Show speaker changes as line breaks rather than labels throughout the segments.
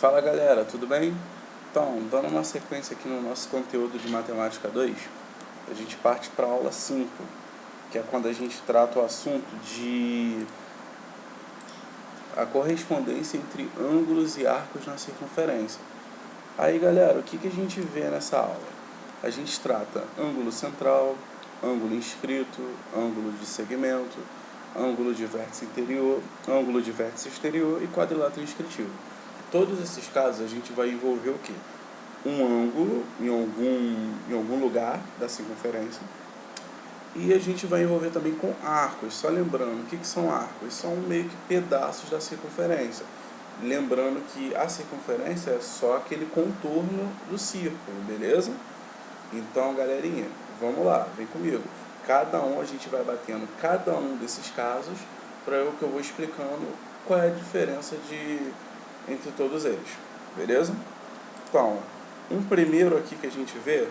Fala galera, tudo bem? Então, dando uma sequência aqui no nosso conteúdo de Matemática 2, a gente parte para a aula 5, que é quando a gente trata o assunto de a correspondência entre ângulos e arcos na circunferência. Aí galera, o que a gente vê nessa aula? A gente trata ângulo central, ângulo inscrito, ângulo de segmento, ângulo de vértice interior, ângulo de vértice exterior e quadrilátero inscritivo. Em todos esses casos a gente vai envolver o quê? Um ângulo em algum lugar da circunferência, e a gente vai envolver também com arcos. Só lembrando, o que são arcos? São meio que pedaços da circunferência. Lembrando que a circunferência é só aquele contorno do círculo, beleza? Então, galerinha, vamos lá, vem comigo. A gente vai batendo cada um desses casos para que eu vou explicando qual é a diferença entre todos eles, beleza? Então, um primeiro aqui que a gente vê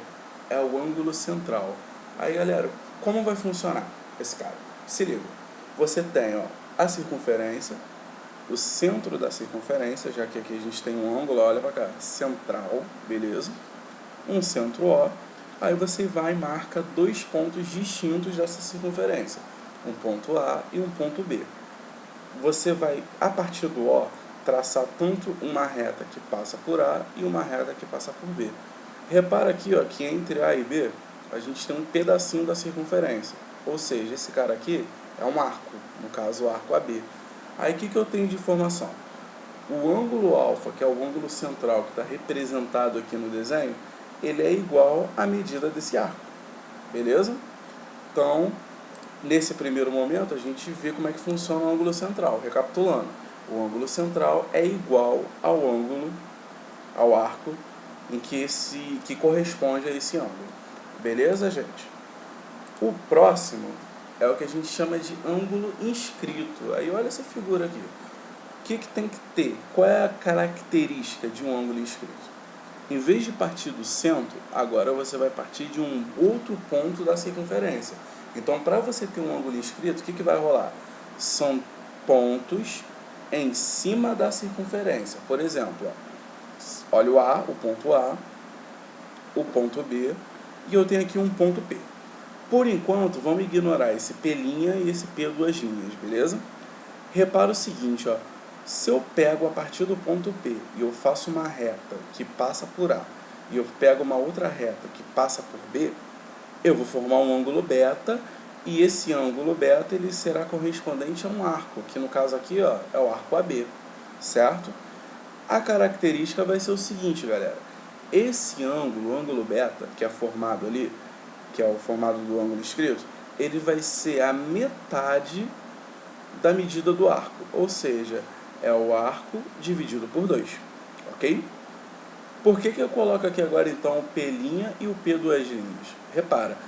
é o ângulo central. Aí, galera, como vai funcionar esse cara? Se liga, você tem a circunferência, o centro da circunferência, já que aqui a gente tem um ângulo, olha para cá, central, beleza? Um centro O. Aí você vai e marca dois pontos distintos dessa circunferência, um ponto A e um ponto B. Você vai, a partir do O, traçar tanto uma reta que passa por A e uma reta que passa por B. Repara aqui que entre A e B, a gente tem um pedacinho da circunferência. Ou seja, esse cara aqui é um arco, no caso o arco AB. Aí o que eu tenho de informação? O ângulo alfa, que é o ângulo central que está representado aqui no desenho, ele é igual à medida desse arco, beleza? Então, nesse primeiro momento, a gente vê como é que funciona o ângulo central. Recapitulando, o ângulo central é igual ao arco que corresponde a esse ângulo. Beleza, gente? O próximo é o que a gente chama de ângulo inscrito. Aí olha essa figura aqui. O que tem que ter? Qual é a característica de um ângulo inscrito? Em vez de partir do centro, agora você vai partir de um outro ponto da circunferência. Então, para você ter um ângulo inscrito, o que vai rolar? São pontos em cima da circunferência. Por exemplo, olha o ponto A, o ponto B, e eu tenho aqui um ponto P. Por enquanto, vamos ignorar esse P' e esse P duas linhas, beleza? Repara o seguinte, se eu pego a partir do ponto P e eu faço uma reta que passa por A, e eu pego uma outra reta que passa por B, eu vou formar um ângulo beta, e esse ângulo beta ele será correspondente a um arco, que no caso aqui é o arco AB, certo? A característica vai ser o seguinte, galera. Esse ângulo, o ângulo beta, que é formado ali, que é o formado do ângulo inscrito, ele vai ser a metade da medida do arco, ou seja, é o arco dividido por 2, ok? Por que eu coloco aqui agora então o P' e o P duas linhas? Repara,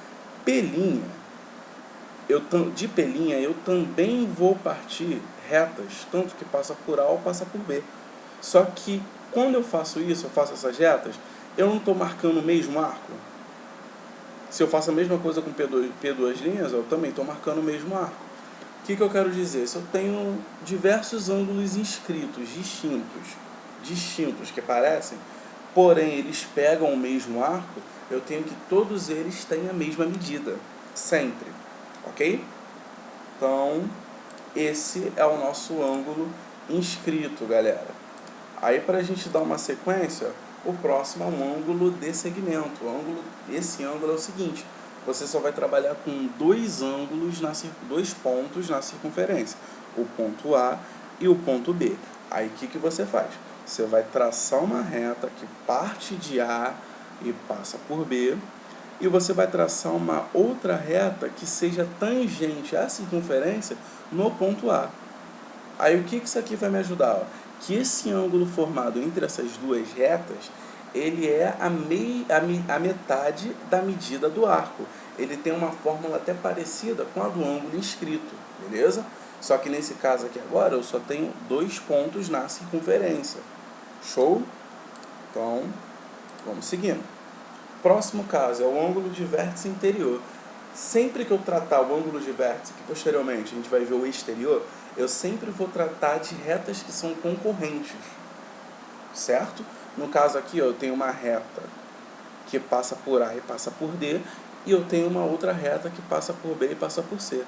de P' eu também vou partir retas, tanto que passa por A ou passa por B. Só que quando eu faço isso, eu faço essas retas, eu não estou marcando o mesmo arco. Se eu faço a mesma coisa com P duas linhas, eu também estou marcando o mesmo arco. O que eu quero dizer? Se eu tenho diversos ângulos inscritos, distintos que parecem, porém eles pegam o mesmo arco, eu tenho que todos eles tenham a mesma medida, sempre, ok? Então, esse é o nosso ângulo inscrito, galera. Aí, para a gente dar uma sequência, o próximo é um ângulo de segmento. Esse ângulo é o seguinte: você só vai trabalhar com dois pontos na circunferência, o ponto A e o ponto B. Aí o que você faz? Você vai traçar uma reta que parte de A e passa por B, e você vai traçar uma outra reta que seja tangente à circunferência no ponto A. Aí o que isso aqui vai me ajudar? Que esse ângulo formado entre essas duas retas, ele é a metade da medida do arco. Ele tem uma fórmula até parecida com a do ângulo inscrito, beleza? Só que nesse caso aqui agora, eu só tenho dois pontos na circunferência. Show? Então, vamos seguindo. Próximo caso é o ângulo de vértice interior. Sempre que eu tratar o ângulo de vértice, que posteriormente a gente vai ver o exterior, eu sempre vou tratar de retas que são concorrentes. certo? No caso aqui, ó, eu tenho uma reta que passa por A e passa por D, e eu tenho uma outra reta que passa por B e passa por C.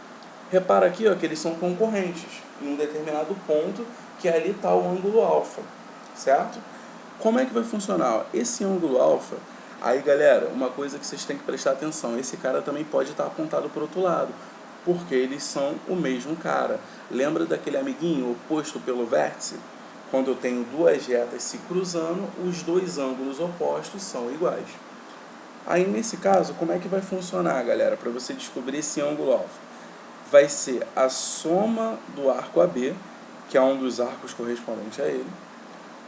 Repara aqui, ó, que eles são concorrentes em um determinado ponto, que ali está o ângulo alfa, certo? Como é que vai funcionar? Esse ângulo alfa, aí galera, uma coisa que vocês têm que prestar atenção, esse cara também pode estar apontado para o outro lado, porque eles são o mesmo cara. Lembra daquele amiguinho oposto pelo vértice? Quando eu tenho duas retas se cruzando, os dois ângulos opostos são iguais. Aí nesse caso, como é que vai funcionar, galera, para você descobrir esse ângulo alfa? Vai ser a soma do arco AB, que é um dos arcos correspondentes a ele,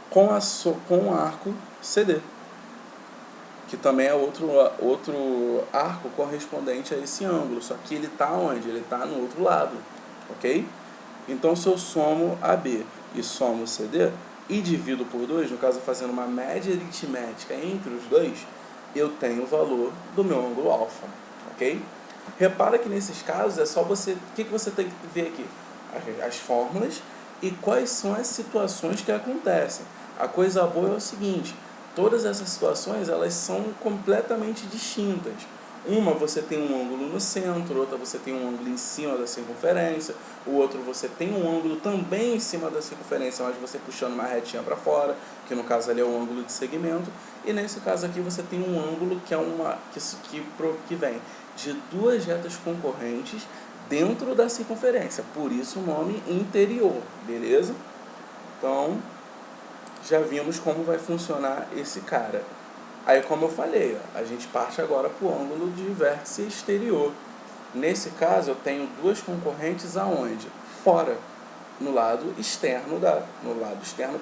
com o arco CD, que também é outro arco correspondente a esse ângulo, só que ele está onde? Ele está no outro lado, ok? Então, se eu somo AB e somo CD e divido por 2, no caso fazendo uma média aritmética entre os dois, eu tenho o valor do meu ângulo alfa, ok? Repara que nesses casos é só você... O que você tem que ver aqui? As fórmulas e quais são as situações que acontecem. A coisa boa é o seguinte, todas essas situações elas são completamente distintas. Uma você tem um ângulo no centro, outra você tem um ângulo em cima da circunferência, o outro você tem um ângulo também em cima da circunferência, mas você puxando uma retinha para fora, que no caso ali é o ângulo de segmento, e nesse caso aqui você tem um ângulo que é que vem de duas retas concorrentes dentro da circunferência, por isso o nome interior, beleza? Então, já vimos como vai funcionar esse cara. Aí, como eu falei, ó, a gente parte agora para o ângulo de vértice exterior. Nesse caso, eu tenho duas concorrentes aonde? Fora, no lado externo,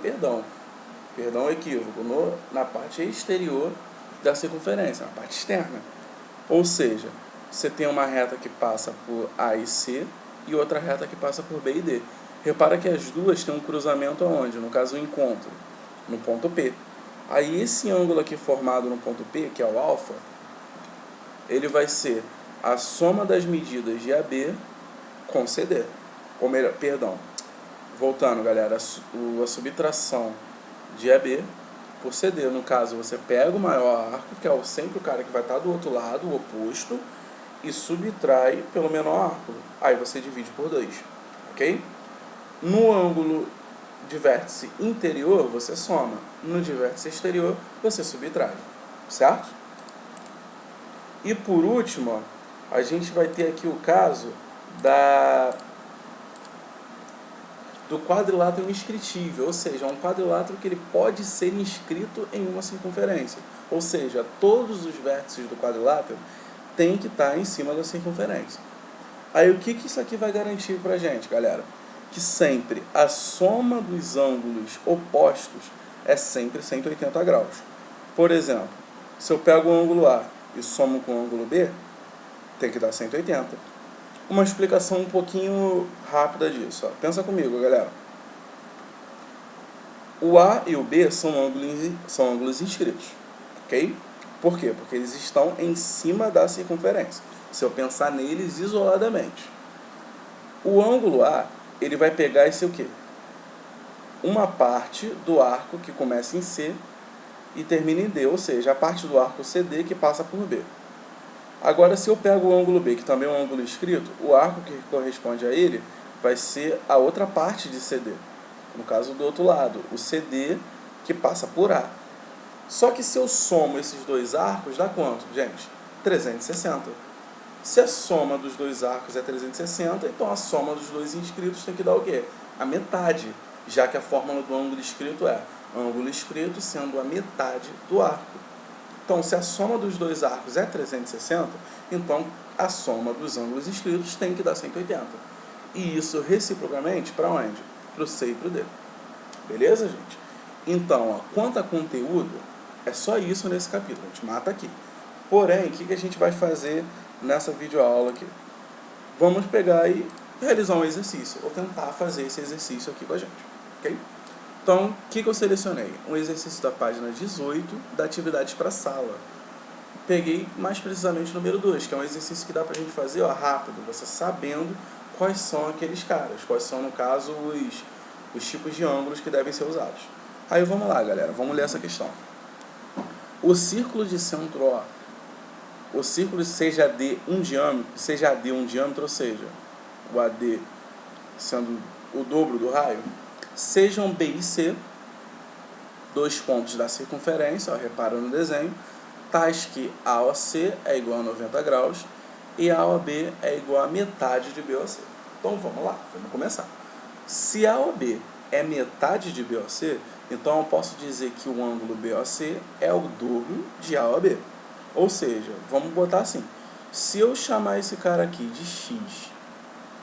perdão, equívoco, na parte exterior da circunferência, na parte externa. Ou seja, você tem uma reta que passa por A e C e outra reta que passa por B e D. Repara que as duas têm um cruzamento aonde? No caso, o encontro, no ponto P. Aí esse ângulo aqui formado no ponto P, que é o alfa, ele vai ser a soma das medidas de AB com CD. Ou melhor, perdão, voltando galera, a subtração de AB por CD. No caso, você pega o maior arco, que é sempre o cara que vai estar do outro lado, o oposto, e subtrai pelo menor arco. Aí você divide por 2, ok? No ângulo de vértice interior, você soma. No de vértice exterior, você subtrai. Certo? E por último, ó, a gente vai ter aqui o caso do quadrilátero inscritível, ou seja, um quadrilátero que ele pode ser inscrito em uma circunferência. Ou seja, todos os vértices do quadrilátero têm que estar em cima da circunferência. Aí o que isso aqui vai garantir pra gente, galera? Que sempre a soma dos ângulos opostos é sempre 180 graus. Por exemplo, se eu pego o ângulo A e somo com o ângulo B, tem que dar 180. Uma explicação um pouquinho rápida disso. Ó. Pensa comigo, galera. O A e o B são ângulos inscritos, ok? Por quê? Porque eles estão em cima da circunferência. Se eu pensar neles isoladamente. O ângulo A, ele vai pegar esse o quê? Uma parte do arco que começa em C e termina em D, ou seja, a parte do arco CD que passa por B. Agora, se eu pego o ângulo B, que também é um ângulo inscrito, o arco que corresponde a ele vai ser a outra parte de CD. No caso do outro lado, o CD que passa por A. Só que se eu somo esses dois arcos, dá quanto, gente? 360. Se a soma dos dois arcos é 360, então a soma dos dois inscritos tem que dar o quê? A metade, já que a fórmula do ângulo inscrito é ângulo inscrito sendo a metade do arco. Então, se a soma dos dois arcos é 360, então a soma dos ângulos inscritos tem que dar 180. E isso reciprocamente para onde? Para o C e para o D. Beleza, gente? Então, ó, quanto a conteúdo, é só isso nesse capítulo. A gente mata aqui. Porém, o que a gente vai fazer nessa videoaula aqui? Vamos pegar e realizar um exercício. Ou tentar fazer esse exercício aqui com a gente. Ok? Então, o que eu selecionei? Um exercício da página 18, da atividades para sala. Peguei mais precisamente o número 2, que é um exercício que dá para a gente fazer ó, rápido, você sabendo quais são aqueles caras, quais são, no caso, os tipos de ângulos que devem ser usados. Aí vamos lá, galera, vamos ler essa questão. O círculo de centro O, o círculo seja AD um diâmetro, ou seja, o AD sendo o dobro do raio, sejam B e C, dois pontos da circunferência, ó, repara no desenho, tais que AOC é igual a 90 graus e AOB é igual a metade de BOC. Então vamos lá, vamos começar. Se AOB é metade de BOC, então eu posso dizer que o ângulo BOC é o dobro de AOB. Ou seja, vamos botar assim, se eu chamar esse cara aqui de X,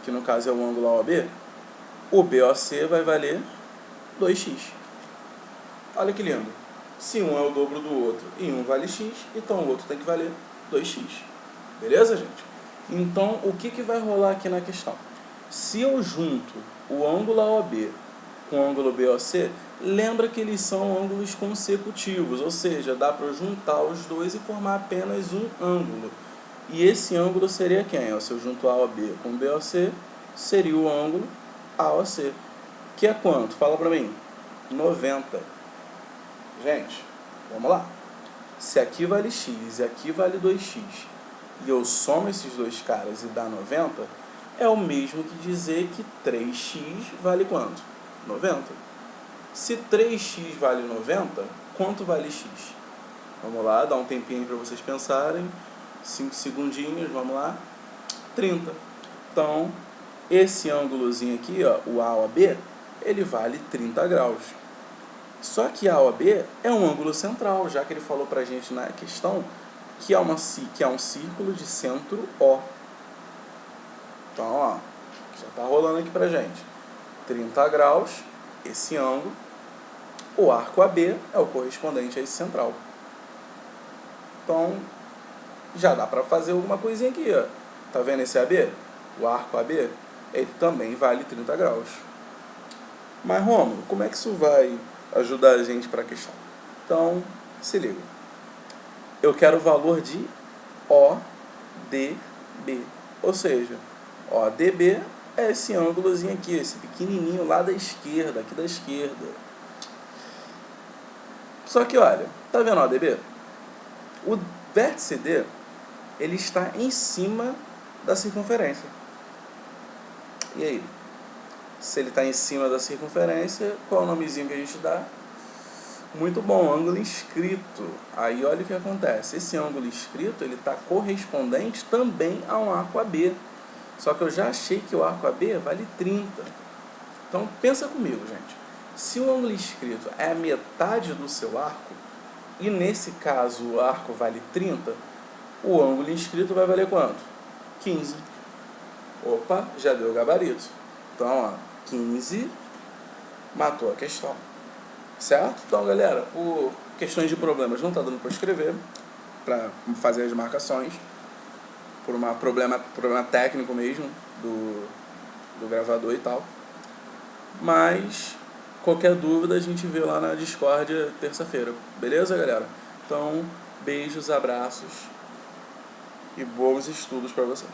que no caso é o ângulo AOB, o BOC vai valer 2x. Olha que lindo. Se um é o dobro do outro e um vale x, então o outro tem que valer 2x. Beleza, gente? Então, o que vai rolar aqui na questão? Se eu junto o ângulo AOB com o ângulo BOC, lembra que eles são ângulos consecutivos, ou seja, dá para juntar os dois e formar apenas um ângulo. E esse ângulo seria quem? Se eu junto AOB com BOC, seria o ângulo AOC. Que é quanto? Fala para mim. 90. Gente, vamos lá. Se aqui vale x e aqui vale 2x, e eu somo esses dois caras e dá 90, é o mesmo que dizer que 3x vale quanto? 90. Se 3x vale 90, quanto vale x? Vamos lá, dá um tempinho para vocês pensarem. 5 segundinhos, vamos lá. 30. Então, esse ângulozinho aqui, ó, o AOB, ele vale 30 graus. Só que AOB é um ângulo central, já que ele falou pra gente na questão que é um círculo de centro O. Então, ó, já tá rolando aqui pra gente. 30 graus, esse ângulo. O arco AB é o correspondente a esse central. Então, já dá pra fazer alguma coisinha aqui, ó. Tá vendo esse AB? O arco AB, ele também vale 30 graus. Mas, Rômulo, como é que isso vai ajudar a gente para a questão? Então, se liga. Eu quero o valor de ODB. Ou seja, ODB é esse ângulozinho aqui, esse pequenininho lá da esquerda, aqui da esquerda. Só que, olha, tá vendo o ODB? O vértice D, ele está em cima da circunferência. E aí? Se ele está em cima da circunferência, qual é o nomezinho que a gente dá? Muito bom, ângulo inscrito. Aí olha o que acontece. Esse ângulo inscrito, ele está correspondente também a um arco AB. Só que eu já achei que o arco AB vale 30. Então pensa comigo, gente. Se o ângulo inscrito é a metade do seu arco, e nesse caso o arco vale 30, o ângulo inscrito vai valer quanto? 15. Opa, já deu o gabarito. Então, ó, 15 matou a questão. Certo? Então, galera, por questões de problemas não está dando para escrever, para fazer as marcações, por um problema técnico mesmo do gravador e tal. Mas qualquer dúvida a gente vê lá na Discord terça-feira. Beleza, galera? Então, beijos, abraços e bons estudos para vocês.